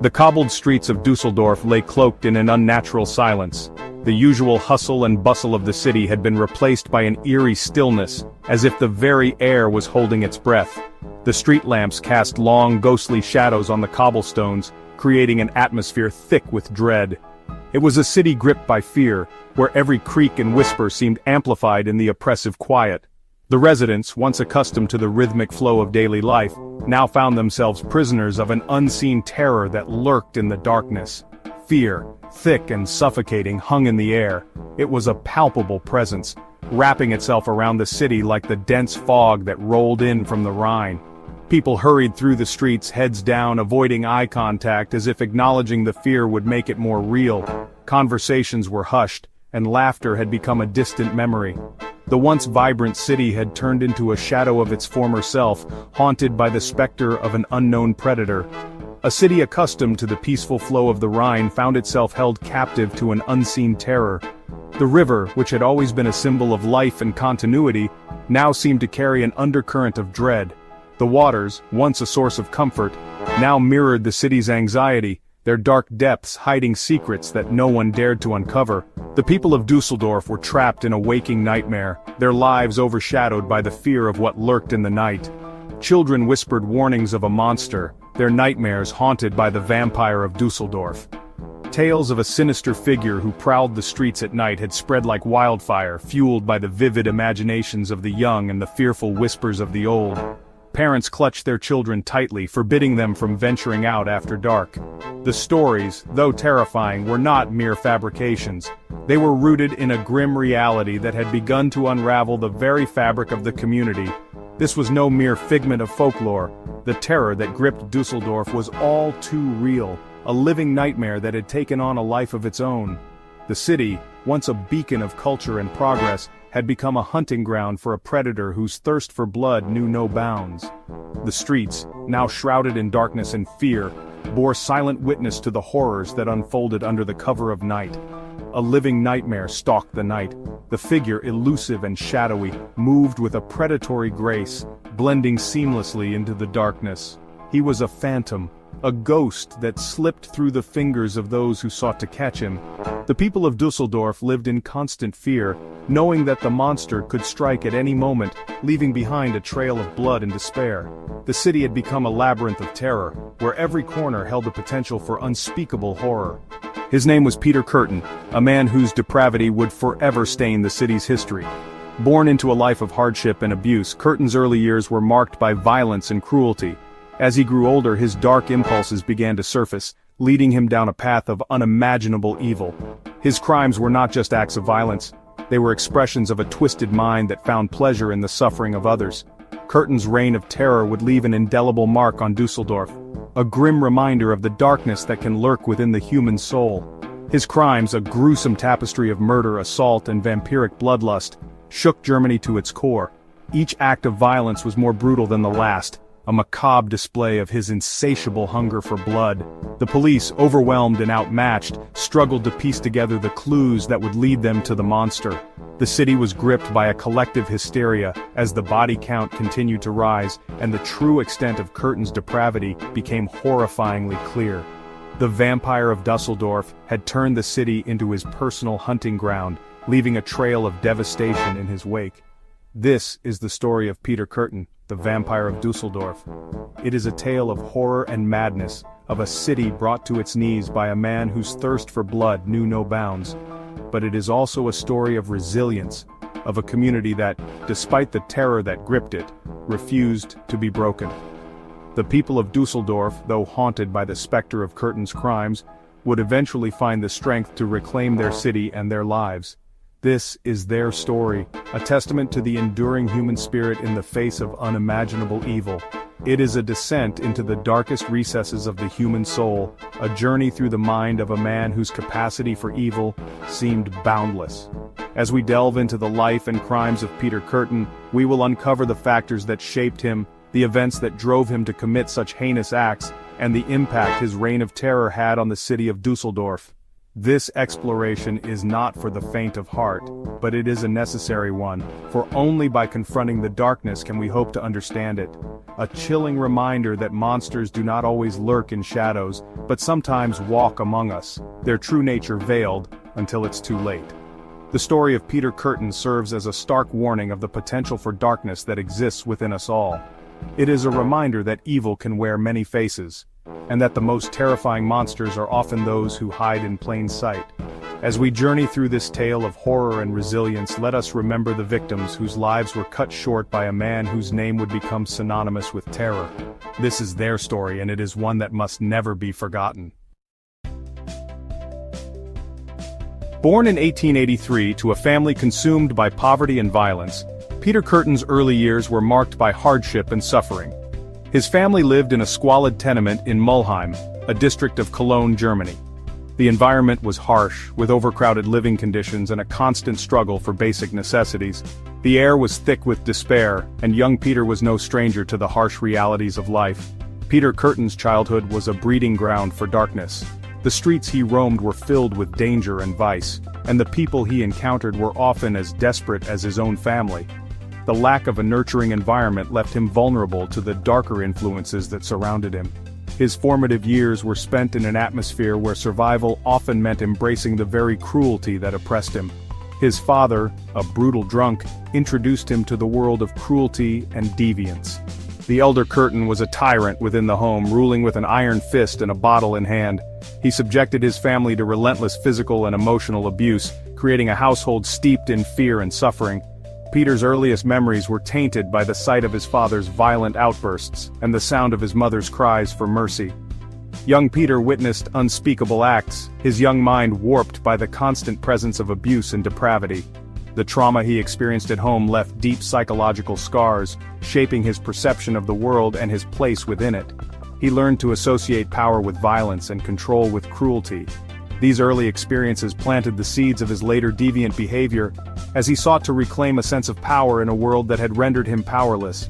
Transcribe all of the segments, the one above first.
The cobbled streets of Düsseldorf lay cloaked in an unnatural silence. The usual hustle and bustle of the city had been replaced by an eerie stillness, as if the very air was holding its breath. The street lamps cast long, ghostly shadows on the cobblestones, creating an atmosphere thick with dread. It was a city gripped by fear, where every creak and whisper seemed amplified in the oppressive quiet. The residents, once accustomed to the rhythmic flow of daily life, now found themselves prisoners of an unseen terror that lurked in the darkness. Fear, thick and suffocating, hung in the air. It was a palpable presence, wrapping itself around the city like the dense fog that rolled in from the Rhine. People hurried through the streets, heads down, avoiding eye contact as if acknowledging the fear would make it more real. Conversations were hushed, and laughter had become a distant memory. The once vibrant city had turned into a shadow of its former self, haunted by the specter of an unknown predator. A city accustomed to the peaceful flow of the Rhine found itself held captive to an unseen terror. The river, which had always been a symbol of life and continuity, now seemed to carry an undercurrent of dread. The waters, once a source of comfort, now mirrored the city's anxiety, their dark depths hiding secrets that no one dared to uncover. The people of Düsseldorf were trapped in a waking nightmare, their lives overshadowed by the fear of what lurked in the night. Children whispered warnings of a monster, their nightmares haunted by the Vampire of Düsseldorf. Tales of a sinister figure who prowled the streets at night had spread like wildfire, fueled by the vivid imaginations of the young and the fearful whispers of the old. Parents clutched their children tightly, forbidding them from venturing out after dark. The stories, though terrifying, were not mere fabrications. They were rooted in a grim reality that had begun to unravel the very fabric of the community. This was no mere figment of folklore. The terror that gripped Düsseldorf was all too real, a living nightmare that had taken on a life of its own. The city, once a beacon of culture and progress, had become a hunting ground for a predator whose thirst for blood knew no bounds. The streets, now shrouded in darkness and fear, bore silent witness to the horrors that unfolded under the cover of night. A living nightmare stalked the night. The figure, elusive and shadowy, moved with a predatory grace, blending seamlessly into the darkness. He was a phantom, a ghost that slipped through the fingers of those who sought to catch him. The people of Düsseldorf lived in constant fear, knowing that the monster could strike at any moment, leaving behind a trail of blood and despair. The city had become a labyrinth of terror, where every corner held the potential for unspeakable horror. His name was Peter Kürten, a man whose depravity would forever stain the city's history. Born into a life of hardship and abuse, Kürten's early years were marked by violence and cruelty. As he grew older, his dark impulses began to surface, leading him down a path of unimaginable evil. His crimes were not just acts of violence, they were expressions of a twisted mind that found pleasure in the suffering of others. Kürten's reign of terror would leave an indelible mark on Düsseldorf, a grim reminder of the darkness that can lurk within the human soul. His crimes, a gruesome tapestry of murder, assault, and vampiric bloodlust, shook Germany to its core. Each act of violence was more brutal than the last, a macabre display of his insatiable hunger for blood. The police, overwhelmed and outmatched, struggled to piece together the clues that would lead them to the monster. The city was gripped by a collective hysteria as the body count continued to rise, and the true extent of Kürten's depravity became horrifyingly clear. The Vampire of Düsseldorf had turned the city into his personal hunting ground, leaving a trail of devastation in his wake. This is the story of Peter Kürten, the Vampire of Düsseldorf. It is a tale of horror and madness, of a city brought to its knees by a man whose thirst for blood knew no bounds. But it is also a story of resilience, of a community that, despite the terror that gripped it, refused to be broken. The people of Düsseldorf, though haunted by the specter of Kürten's crimes, would eventually find the strength to reclaim their city and their lives. This is their story, a testament to the enduring human spirit in the face of unimaginable evil. It is a descent into the darkest recesses of the human soul, a journey through the mind of a man whose capacity for evil seemed boundless. As we delve into the life and crimes of Peter Kürten, we will uncover the factors that shaped him, the events that drove him to commit such heinous acts, and the impact his reign of terror had on the city of Düsseldorf. This exploration is not for the faint of heart, but it is a necessary one, for only by confronting the darkness can we hope to understand it. A chilling reminder that monsters do not always lurk in shadows, but sometimes walk among us, their true nature veiled, until it's too late. The story of Peter Kürten serves as a stark warning of the potential for darkness that exists within us all. It is a reminder that evil can wear many faces, and that the most terrifying monsters are often those who hide in plain sight. As we journey through this tale of horror and resilience, let us remember the victims whose lives were cut short by a man whose name would become synonymous with terror. This is their story, and it is one that must never be forgotten. Born in 1883 to a family consumed by poverty and violence, Peter Kürten's early years were marked by hardship and suffering. His family lived in a squalid tenement in Mulheim, a district of Cologne, Germany. The environment was harsh, with overcrowded living conditions and a constant struggle for basic necessities. The air was thick with despair, and young Peter was no stranger to the harsh realities of life. Peter Kürten's childhood was a breeding ground for darkness. The streets he roamed were filled with danger and vice, and the people he encountered were often as desperate as his own family. The lack of a nurturing environment left him vulnerable to the darker influences that surrounded him. His formative years were spent in an atmosphere where survival often meant embracing the very cruelty that oppressed him. His father, a brutal drunk, introduced him to the world of cruelty and deviance. The elder Kürten was a tyrant within the home, ruling with an iron fist and a bottle in hand. He subjected his family to relentless physical and emotional abuse, creating a household steeped in fear and suffering. Peter's earliest memories were tainted by the sight of his father's violent outbursts and the sound of his mother's cries for mercy. Young Peter witnessed unspeakable acts, his young mind warped by the constant presence of abuse and depravity. The trauma he experienced at home left deep psychological scars, shaping his perception of the world and his place within it. He learned to associate power with violence and control with cruelty. These early experiences planted the seeds of his later deviant behavior, as he sought to reclaim a sense of power in a world that had rendered him powerless.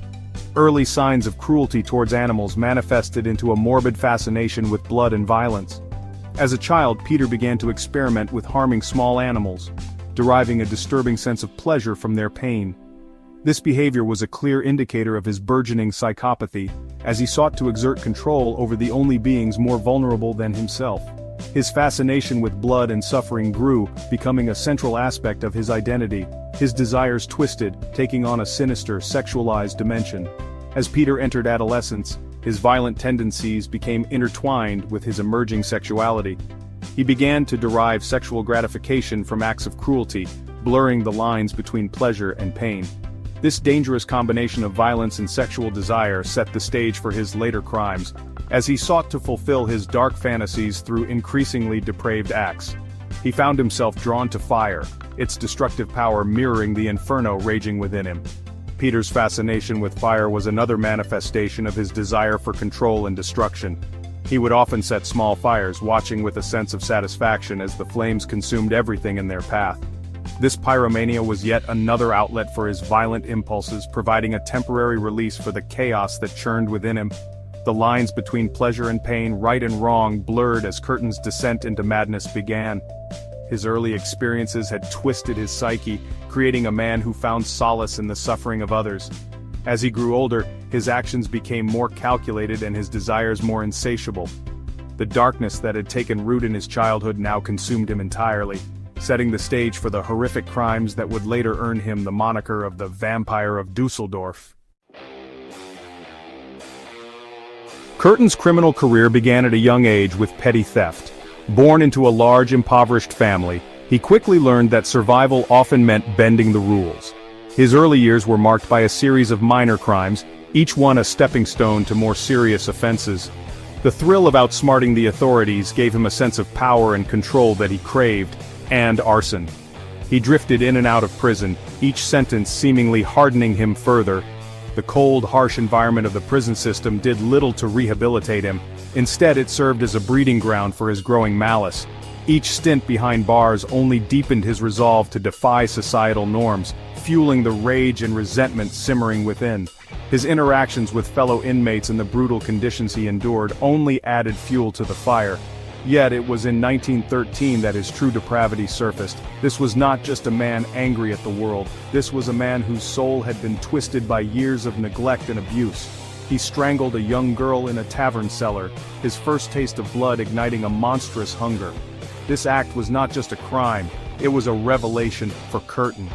Early signs of cruelty towards animals manifested into a morbid fascination with blood and violence. As a child, Peter began to experiment with harming small animals, deriving a disturbing sense of pleasure from their pain. This behavior was a clear indicator of his burgeoning psychopathy, as he sought to exert control over the only beings more vulnerable than himself. His fascination with blood and suffering grew, becoming a central aspect of his identity. His desires twisted, taking on a sinister, sexualized dimension. As Peter entered adolescence, his violent tendencies became intertwined with his emerging sexuality. He began to derive sexual gratification from acts of cruelty, blurring the lines between pleasure and pain. This dangerous combination of violence and sexual desire set the stage for his later crimes, as he sought to fulfill his dark fantasies through increasingly depraved acts. He found himself drawn to fire, its destructive power mirroring the inferno raging within him. Peter's fascination with fire was another manifestation of his desire for control and destruction. He would often set small fires, watching with a sense of satisfaction as the flames consumed everything in their path. This pyromania was yet another outlet for his violent impulses, providing a temporary release for the chaos that churned within him. The lines between pleasure and pain, right and wrong, blurred as Kürten's descent into madness began. His early experiences had twisted his psyche, creating a man who found solace in the suffering of others. As he grew older, his actions became more calculated and his desires more insatiable. The darkness that had taken root in his childhood now consumed him entirely, setting the stage for the horrific crimes that would later earn him the moniker of the Vampire of Düsseldorf. Kürten's criminal career began at a young age with petty theft. Born into a large, impoverished family, he quickly learned that survival often meant bending the rules. His early years were marked by a series of minor crimes, each one a stepping stone to more serious offenses. The thrill of outsmarting the authorities gave him a sense of power and control that he craved, and arson. He drifted in and out of prison, each sentence seemingly hardening him further. The cold, harsh environment of the prison system did little to rehabilitate him. Instead, it served as a breeding ground for his growing malice. Each stint behind bars only deepened his resolve to defy societal norms, fueling the rage and resentment simmering within. His interactions with fellow inmates and the brutal conditions he endured only added fuel to the fire. Yet it was in 1913 that his true depravity surfaced. This was not just a man angry at the world, this was a man whose soul had been twisted by years of neglect and abuse. He strangled a young girl in a tavern cellar, his first taste of blood igniting a monstrous hunger. This act was not just a crime, it was a revelation for Kürten.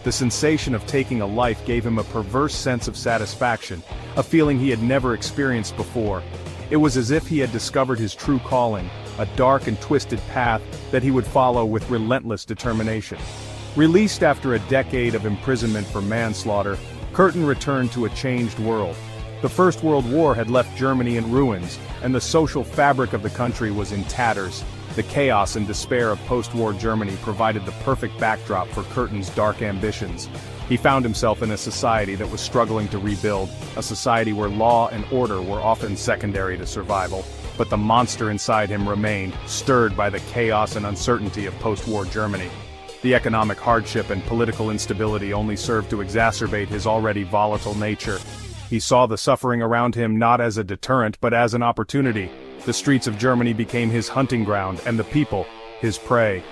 The sensation of taking a life gave him a perverse sense of satisfaction, a feeling he had never experienced before. It was as if he had discovered his true calling, a dark and twisted path that he would follow with relentless determination. Released after a decade of imprisonment for manslaughter, Kürten returned to a changed world. The First World War had left Germany in ruins, and the social fabric of the country was in tatters. The chaos and despair of post-war Germany provided the perfect backdrop for Kürten's dark ambitions. He found himself in a society that was struggling to rebuild, a society where law and order were often secondary to survival. But the monster inside him remained, stirred by the chaos and uncertainty of post-war Germany. The economic hardship and political instability only served to exacerbate his already volatile nature. He saw the suffering around him not as a deterrent but as an opportunity. The streets of Germany became his hunting ground, and the people, his prey.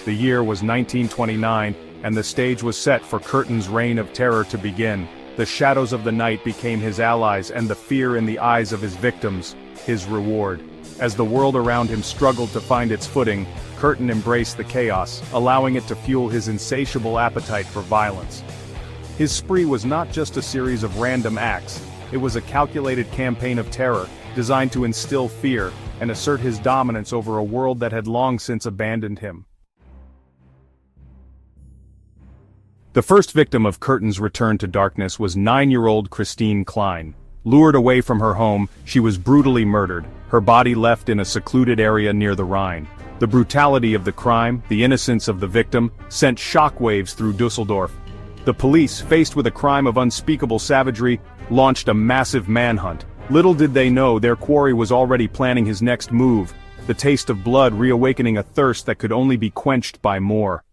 The year was 1929, and the stage was set for Kürten's reign of terror to begin. The shadows of the night became his allies, and the fear in the eyes of his victims, his reward. As the world around him struggled to find its footing, Kürten embraced the chaos, allowing it to fuel his insatiable appetite for violence. His spree was not just a series of random acts, it was a calculated campaign of terror, designed to instill fear and assert his dominance over a world that had long since abandoned him. The first victim of Kürten's return to darkness was 9-year-old Christine Klein. Lured away from her home, she was brutally murdered, her body left in a secluded area near the Rhine. The brutality of the crime, the innocence of the victim, sent shockwaves through Düsseldorf. The police, faced with a crime of unspeakable savagery, launched a massive manhunt. Little did they know their quarry was already planning his next move, the taste of blood reawakening a thirst that could only be quenched by more.